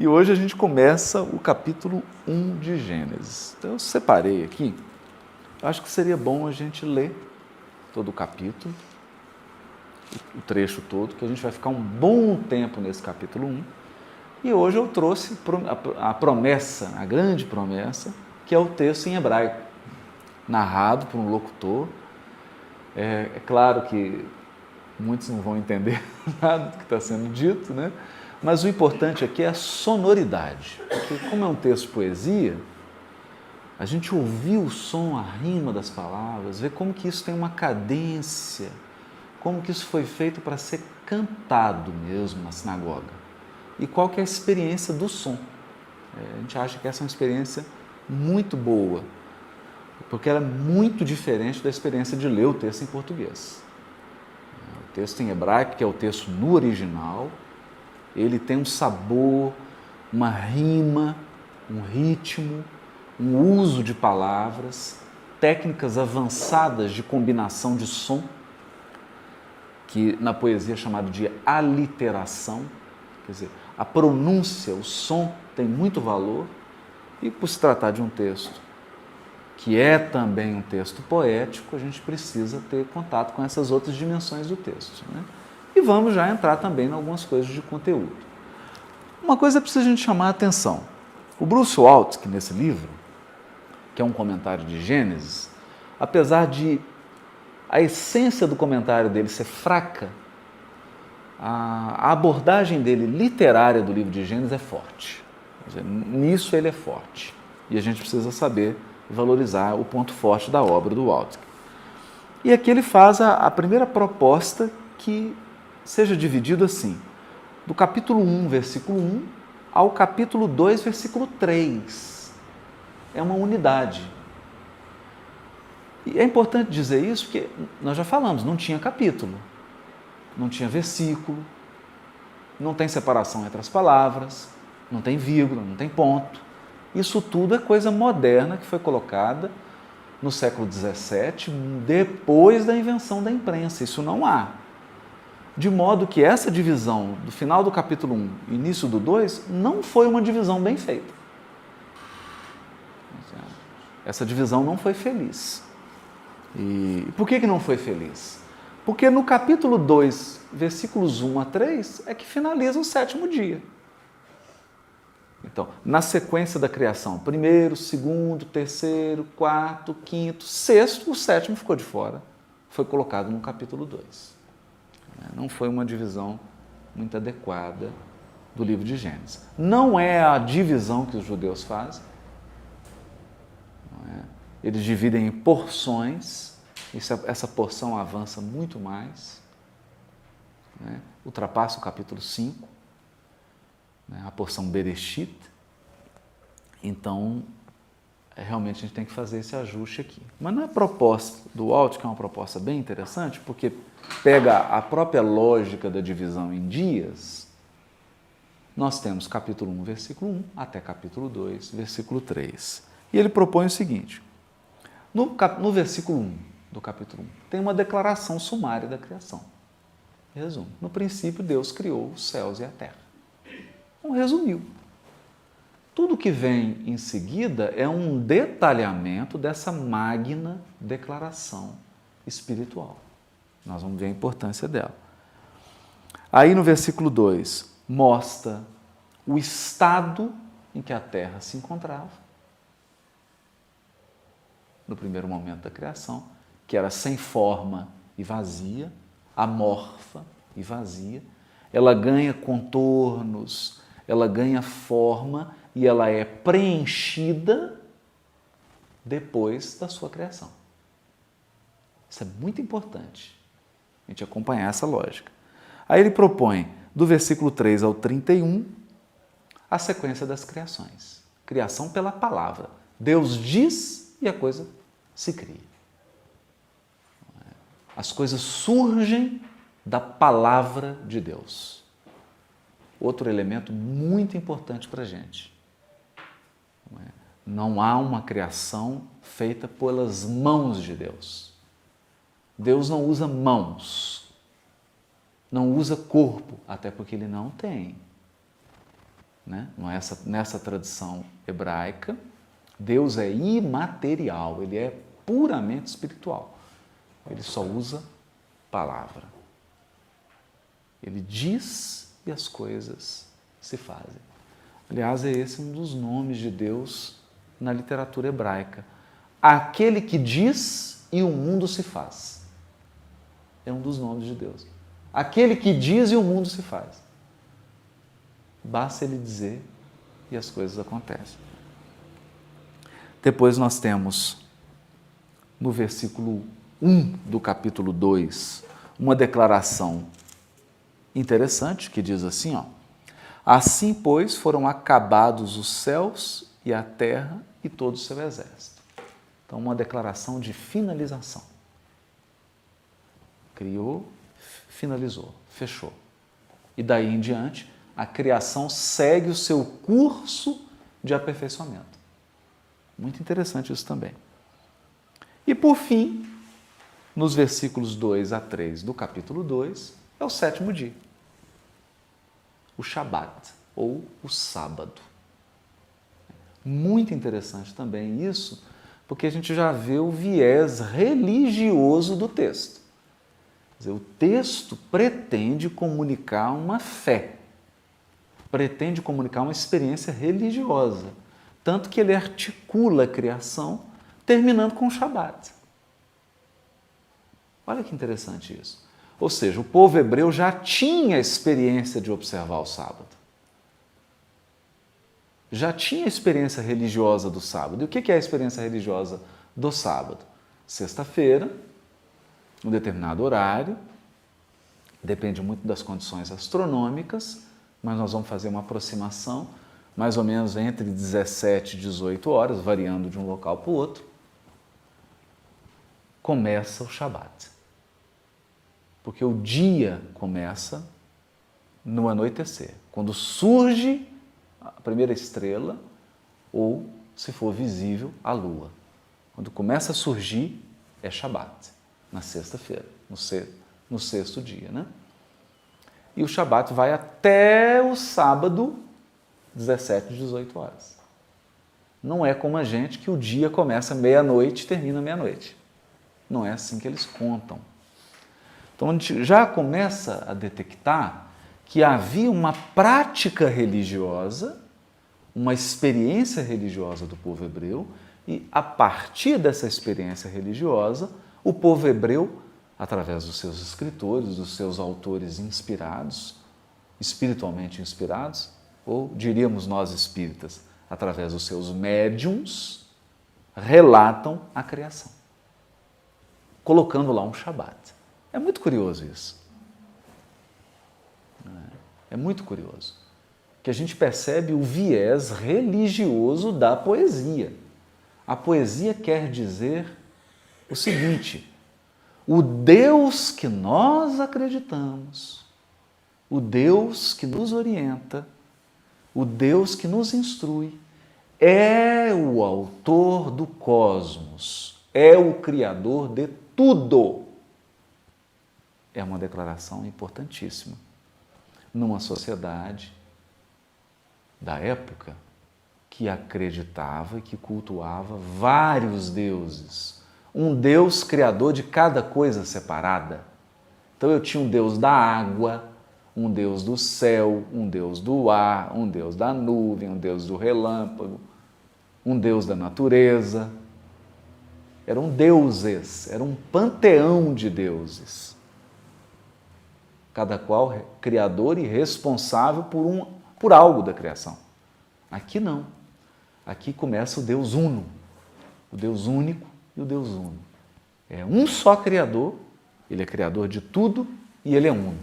E hoje a gente começa o capítulo 1 de Gênesis. Então eu separei aqui, acho que seria bom a gente ler todo o capítulo, o trecho todo, que a gente vai ficar um bom tempo nesse capítulo 1. E hoje eu trouxe a promessa, a grande promessa, que é o texto em hebraico, narrado por um locutor. É claro que muitos não vão entender nada do que está sendo dito, né? Mas o importante aqui é a sonoridade, porque como é um texto de poesia, a gente ouvir o som, a rima das palavras, ver como que isso tem uma cadência, como que isso foi feito para ser cantado mesmo na sinagoga. E qual que é a experiência do som. A gente acha que essa é uma experiência muito boa, porque ela é muito diferente da experiência de ler o texto em português. O texto em hebraico, que é o texto no original, ele tem um sabor, uma rima, um ritmo, um uso de palavras, técnicas avançadas de combinação de som, que na poesia é chamado de aliteração, quer dizer, a pronúncia, o som tem muito valor, e por se tratar de um texto que é também um texto poético, a gente precisa ter contato com essas outras dimensões do texto, né? E vamos já entrar também em algumas coisas de conteúdo. Uma coisa precisa a gente chamar a atenção. O Bruce Waltke, nesse livro, que é um comentário de Gênesis, apesar de a essência do comentário dele ser fraca, a abordagem dele literária do livro de Gênesis é forte. Quer dizer, nisso ele é forte. E a gente precisa saber valorizar o ponto forte da obra do Waltke. E aqui ele faz a primeira proposta que seja dividido assim, do capítulo 1, versículo 1, ao capítulo 2, versículo 3. É uma unidade. E é importante dizer isso porque nós já falamos, não tinha capítulo, não tinha versículo, não tem separação entre as palavras, não tem vírgula, não tem ponto. Isso tudo é coisa moderna que foi colocada no século XVII, depois da invenção da imprensa. Isso não há. De modo que essa divisão do final do capítulo 1 e início do 2 não foi uma divisão bem feita. Essa divisão não foi feliz. E por que não foi feliz? Porque no capítulo 2, versículos 1 a 3, é que finaliza o sétimo dia. Então, na sequência da criação, primeiro, segundo, terceiro, quarto, quinto, sexto, o sétimo ficou de fora. Foi colocado no capítulo 2. Não foi uma divisão muito adequada do livro de Gênesis. Não é a divisão que os judeus fazem. Eles dividem em porções, essa porção avança muito mais, ultrapassa o capítulo 5, a porção Bereshit. Então, realmente a gente tem que fazer esse ajuste aqui. Mas na proposta do Waltke, que é uma proposta bem interessante, porque pega a própria lógica da divisão em dias, nós temos capítulo 1, versículo 1, até capítulo 2, versículo 3. E ele propõe o seguinte, no versículo 1 do capítulo 1, tem uma declaração sumária da criação. Resumo, no princípio Deus criou os céus e a terra. Resumiu. Tudo que vem em seguida é um detalhamento dessa magna declaração espiritual. Nós vamos ver a importância dela. Aí no versículo 2, mostra o estado em que a terra se encontrava, no primeiro momento da criação, que era sem forma e vazia, amorfa e vazia. Ela ganha contornos, ela ganha forma e ela é preenchida depois da sua criação. Isso é muito importante, a gente acompanhar essa lógica. Aí ele propõe, do versículo 3 ao 31, a sequência das criações. Criação pela palavra. Deus diz e a coisa se cria. As coisas surgem da palavra de Deus. Outro elemento muito importante para a gente. Não há uma criação feita pelas mãos de Deus. Deus não usa mãos, não usa corpo, até porque ele não tem. né? Nessa tradição hebraica, Deus é imaterial, ele é puramente espiritual. Ele só usa palavra. Ele diz e as coisas se fazem. Aliás, é esse um dos nomes de Deus na literatura hebraica. Aquele que diz e o mundo se faz. É um dos nomes de Deus. Aquele que diz e o mundo se faz. Basta ele dizer e as coisas acontecem. Depois nós temos, no versículo 1 do capítulo 2, uma declaração interessante que diz assim, ó: assim, pois, foram acabados os céus e a terra e todo o seu exército. Então, uma declaração de finalização. Criou, finalizou, fechou. E daí em diante, a criação segue o seu curso de aperfeiçoamento. Muito interessante isso também. E por fim, nos versículos 2 a 3 do capítulo 2, é o 7º dia. O Shabat, ou o sábado. Muito interessante também isso, porque a gente já vê o viés religioso do texto. Quer dizer, o texto pretende comunicar uma fé, pretende comunicar uma experiência religiosa, tanto que ele articula a criação terminando com o Shabat. Olha que interessante isso. Ou seja, o povo hebreu já tinha a experiência de observar o sábado. Já tinha a experiência religiosa do sábado. E o que é a experiência religiosa do sábado? Sexta-feira, um determinado horário, depende muito das condições astronômicas, mas nós vamos fazer uma aproximação mais ou menos entre 17 e 18 horas, variando de um local para o outro, começa o Shabat. Porque o dia começa no anoitecer, quando surge a primeira estrela ou, se for visível, a lua. Quando começa a surgir, é Shabat, na sexta-feira, no sexto dia, né? E o Shabat vai até o sábado, 17 e 18 horas. Não é como a gente que o dia começa meia-noite e termina meia-noite. Não é assim que eles contam. Então, a gente já começa a detectar que havia uma prática religiosa, uma experiência religiosa do povo hebreu, e a partir dessa experiência religiosa, o povo hebreu, através dos seus escritores, dos seus autores inspirados, espiritualmente inspirados, ou diríamos nós espíritas, através dos seus médiums, relatam a criação, colocando lá um Shabat. É muito curioso isso. É muito curioso. Que a gente percebe o viés religioso da poesia. A poesia quer dizer o seguinte: o Deus que nós acreditamos, o Deus que nos orienta, o Deus que nos instrui, é o autor do cosmos, é o criador de tudo. É uma declaração importantíssima. Numa sociedade da época que acreditava e que cultuava vários deuses. Um Deus criador de cada coisa separada. Então eu tinha um Deus da água, um Deus do céu, um Deus do ar, um Deus da nuvem, um Deus do relâmpago, um Deus da natureza. Eram deuses, era um panteão de deuses. Cada qual criador e responsável por algo da criação. Aqui não. Aqui começa o Deus Uno, o Deus único e o Deus Uno. É um só Criador, ele é Criador de tudo e ele é uno.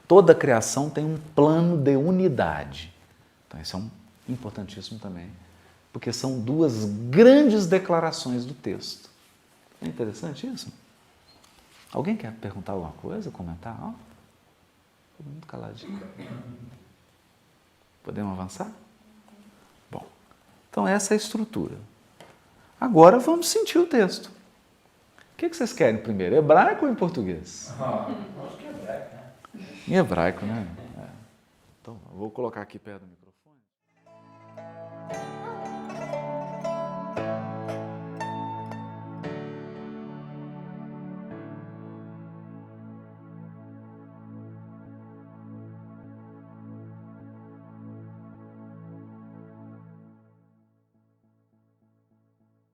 Toda a criação tem um plano de unidade. Então isso é importantíssimo também, porque são duas grandes declarações do texto. É interessante isso? Alguém quer perguntar alguma coisa, comentar? Ó, todo mundo caladinho. Podemos avançar? Bom, então essa é a estrutura. Agora vamos sentir o texto. O que vocês querem primeiro, hebraico ou em português? Acho que é hebraico, né? Em hebraico, né? Então, eu vou colocar aqui perto do microfone.